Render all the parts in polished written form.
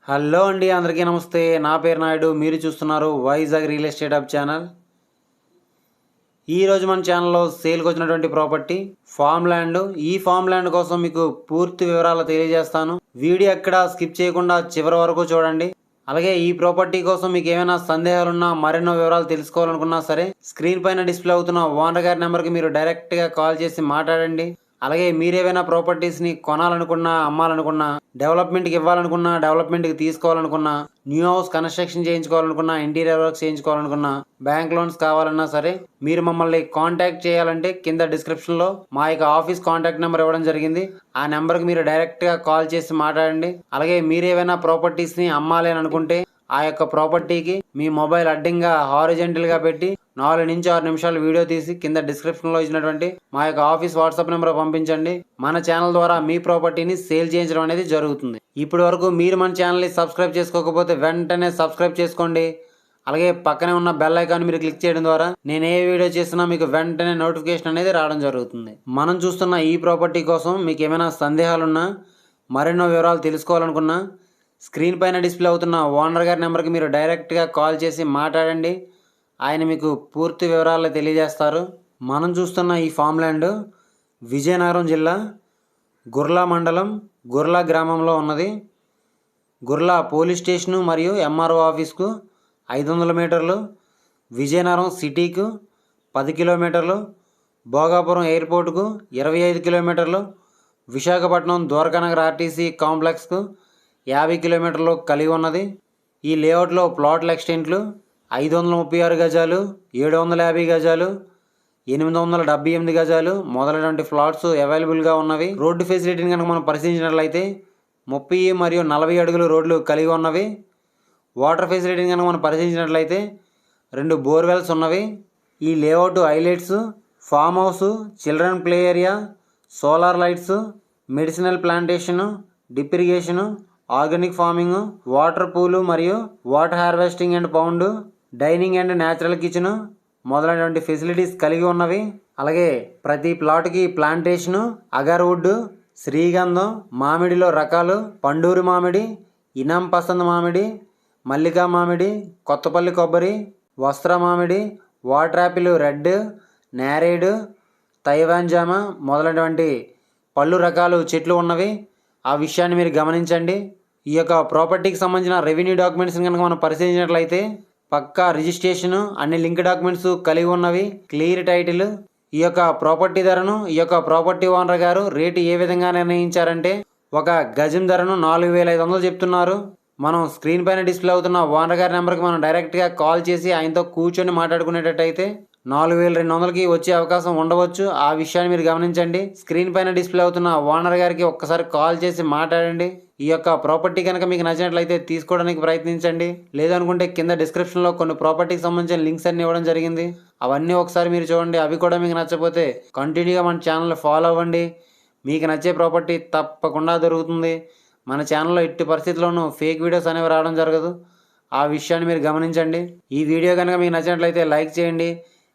Hello అండి, అందరికీ నమస్తే. నా పేరు నాయుడు. మీరు చూస్తున్నారు Vizag real estate hub channel. ఈరోజు మన ఛానల్లో సేల్కి వచ్చినటువంటి ప్రాపర్టీ ఫామ్ ల్యాండ్. ఈ ఫామ్ ల్యాండ్ కోసం మీకు పూర్తి వివరాలు తెలియజేస్తాను. వీడియో ఎక్కడ స్కిప్ చేయకుండా చివరి వరకు చూడండి. అలాగే ఈ ప్రాపర్టీ కోసం మీకు ఏమైనా సందేహాలున్నా, మరెన్నో వివరాలు తెలుసుకోవాలనుకున్నా సరే, స్క్రీన్ పైన డిస్ప్లే అవుతున్న ఓనర్ గారి నెంబర్కి మీరు డైరెక్ట్గా కాల్ చేసి మాట్లాడండి. అలాగే మీరేమైనా ప్రాపర్టీస్ని కొనాలనుకున్నా, అమ్మాలనుకున్నా, డెవలప్మెంట్కి ఇవ్వాలనుకున్నా, డెవలప్మెంట్కి తీసుకోవాలనుకున్నా, న్యూ హౌస్ కన్స్ట్రక్షన్ చేయించుకోవాలనుకున్నా, ఇంటీరియర్ వర్క్ చేయించుకోవాలనుకున్నా, బ్యాంక్ లోన్స్ కావాలన్నా సరే, మీరు మమ్మల్ని కాంటాక్ట్ చేయాలంటే కింద డిస్క్రిప్షన్లో మా యొక్క ఆఫీస్ కాంటాక్ట్ నెంబర్ ఇవ్వడం జరిగింది. ఆ నెంబర్కి మీరు డైరెక్ట్గా కాల్ చేసి మాట్లాడండి. అలాగే మీరేమైనా ప్రాపర్టీస్ని అమ్మాలి అని అనుకుంటే ఆ యొక్క ప్రాపర్టీకి మీ మొబైల్ అడ్డంగా హారిజెంటల్గా పెట్టి 4 నుంచి 6 నిమిషాలు వీడియో తీసి కింద డిస్క్రిప్షన్లో ఇచ్చినటువంటి మా యొక్క ఆఫీస్ వాట్సాప్ నెంబర్ పంపించండి. మన ఛానల్ ద్వారా మీ ప్రాపర్టీని సేల్ చేయించడం అనేది జరుగుతుంది. ఇప్పటి వరకు మీరు మన ఛానల్ని సబ్స్క్రైబ్ చేసుకోకపోతే వెంటనే సబ్స్క్రైబ్ చేసుకోండి. అలాగే పక్కనే ఉన్న బెల్ ఐకాన్ మీరు క్లిక్ చేయడం ద్వారా నేను ఏ వీడియో చేసినా మీకు వెంటనే నోటిఫికేషన్ అనేది రావడం జరుగుతుంది. మనం చూస్తున్న ఈ ప్రాపర్టీ కోసం మీకు ఏమైనా సందేహాలున్నా, మరెన్నో వివరాలు తెలుసుకోవాలనుకున్నా, స్క్రీన్ పైన డిస్ప్లే అవుతున్న ఓనర్ గారి నెంబర్కి మీరు డైరెక్ట్గా కాల్ చేసి మాట్లాడండి. ఆయన మీకు పూర్తి వివరాలు తెలియజేస్తారు. మనం చూస్తున్న ఈ ఫామ్ ల్యాండ్ విజయనగరం జిల్లా గుర్లా మండలం గుర్లా గ్రామంలో ఉన్నది. గుర్లా పోలీస్ స్టేషను మరియు ఎంఆర్ఓ ఆఫీస్కు 500 మీటర్లు, విజయనగరం సిటీకు 10 కిలోమీటర్లు, భోగాపురం ఎయిర్పోర్టుకు 25 కిలోమీటర్లు, విశాఖపట్నం ద్వారకానగర్ ఆర్టీసీ కాంప్లెక్స్కు 50 కిలోమీటర్లు కలిగి ఉన్నది. ఈ లేఅవుట్లో ప్లాట్ల ఎక్స్టెంట్లు 536 గజాలు, 750 గజాలు, 878 గజాలు మొదలైనటువంటి ఫ్లాట్స్ అవైలబుల్గా ఉన్నవి. రోడ్డు ఫెసిలిటీని కనుక మనం పరిశీలించినట్లయితే 30 మరియు 40 అడుగుల రోడ్లు కలిగి ఉన్నవి. వాటర్ ఫెసిలిటీని కనుక మనం పరిశీలించినట్లయితే 2 బోర్వెల్స్ ఉన్నవి. ఈ layout highlights farm house, children play area, solar lights, medicinal plantation, drip irrigation, organic farming, water పూలు మరియు water harvesting and pound, dining and natural kitchen మొదలైనటువంటి ఫెసిలిటీస్ కలిగి ఉన్నవి. అలాగే ప్రతి ప్లాట్కి ప్లాంటేషను, అగర్వుడ్, శ్రీగంధం, మామిడిలో రకాలు, పండూరి మామిడి, ఇనాం పసంద్ మామిడి, మల్లికా మామిడి, కొత్తపల్లి కొబ్బరి, వస్త్ర మామిడి, వాటర్ యాపిల్ రెడ్, నేరేడు, తైవాన్ జామ మొదలైనటువంటి పళ్ళు రకాలు చెట్లు ఉన్నవి. ఆ విషయాన్ని మీరు గమనించండి. ఈ యొక్క ప్రాపర్టీకి సంబంధించిన రెవెన్యూ డాక్యుమెంట్స్ని కనుక మనం పరిశీలించినట్లయితే పక్కా రిజిస్ట్రేషను, అన్ని లింక్ డాక్యుమెంట్స్ కలిగి ఉన్నవి, క్లియర్ టైటిల్. ఈ యొక్క ప్రాపర్టీ ధరను ఈ యొక్క ప్రాపర్టీ ఓనర్ గారు రేటు ఏ విధంగా నిర్ణయించారంటే ఒక గజం ధరను 4500 చెప్తున్నారు. మనం స్క్రీన్ పైన డిస్ప్లే అవుతున్న ఓనర్ గారి నెంబర్కి మనం డైరెక్ట్గా కాల్ చేసి ఆయనతో కూర్చొని మాట్లాడుకునేటట్టయితే 4200కి వచ్చే అవకాశం ఉండవచ్చు. ఆ విషయాన్ని మీరు గమనించండి. స్క్రీన్ పైన డిస్ప్లే అవుతున్న ఓనర్ గారికి ఒక్కసారి కాల్ చేసి మాట్లాడండి. ఈ యొక్క ప్రాపర్టీ కనుక మీకు నచ్చినట్లయితే తీసుకోవడానికి ప్రయత్నించండి. లేదనుకుంటే కింద డిస్క్రిప్షన్లో కొన్ని ప్రాపర్టీకి సంబంధించిన లింక్స్ అన్ని ఇవ్వడం జరిగింది. అవన్నీ ఒకసారి మీరు చూడండి. అవి కూడా మీకు నచ్చకపోతే కంటిన్యూగా మన ఛానల్ ఫాలో అవ్వండి. మీకు నచ్చే ప్రాపర్టీ తప్పకుండా దొరుకుతుంది. మన ఛానల్లో ఎట్టి పరిస్థితుల్లోనూ ఫేక్ వీడియోస్ అనేవి రావడం జరగదు. ఆ విషయాన్ని మీరు గమనించండి. ఈ వీడియో కనుక మీకు నచ్చినట్లయితే లైక్ చేయండి.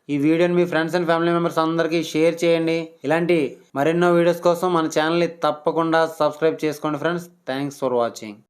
ఈ వీడియోని మీ ఫ్రెండ్స్ అండ్ ఫ్యామిలీ మెంబర్స్ అందరికీ షేర్ చేయండి. ఇలాంటి మరెన్నో వీడియోస్ కోసం మన ఛానల్ని తప్పకుండా సబ్స్క్రైబ్ చేసుకోండి ఫ్రెండ్స్. Thanks for watching.